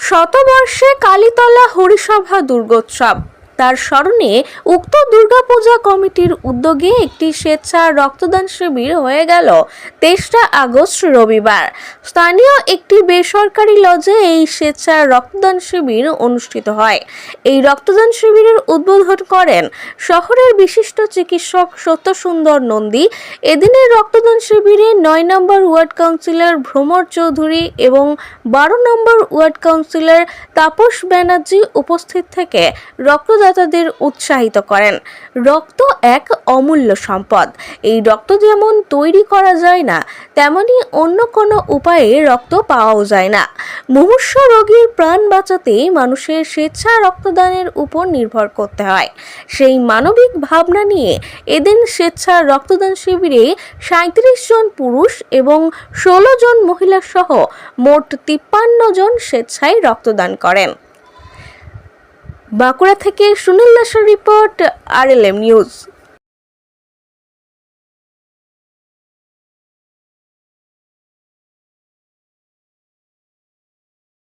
শতবর্ষে কালীতলা হরিসভা দুর্গোৎসব তার স্মরণে উক্ত দুর্গাপূজা কমিটির উদ্যোগে একটি স্বেচ্ছা রক্তদান শিবির হয়ে গেল 23 আগস্ট রবিবার। স্থানীয় একটি বেসরকারি লজে এই স্বেচ্ছা রক্তদান শিবির অনুষ্ঠিত হয়। এই রক্তদান শিবিরের উদ্বোধন করেন শহরের বিশিষ্ট চিকিৎসক সত্যসুন্দর নন্দী। এদিনের রক্তদান শিবিরে 9 নম্বর ওয়ার্ড কাউন্সিলর ভ্রমর চৌধুরী এবং 12 নম্বর ওয়ার্ড কাউন্সিলর তাপস ব্যানার্জি উপস্থিত থেকে রক্তদাতাদের উৎসাহিত করেন। রক্ত এক অমূল্য সম্পদ। এই রক্ত যেমন তৈরি করা যায় না, তেমনি অন্য কোনো উপায়ে রক্ত পাওয়াও যায় না। মুমূর্ষ রোগীর প্রাণ বাঁচাতে মানুষের স্বেচ্ছা রক্তদানের উপর নির্ভর করতে হয়। সেই মানবিক ভাবনা নিয়ে এদিন স্বেচ্ছা রক্তদান শিবিরে 37 জন পুরুষ এবং 16 জন মহিলা সহ মোট 53 জন স্বেচ্ছায় রক্তদান করেন। বাঁকুড়া থেকে সুনীল দাসের রিপোর্ট, RLM নিউজ।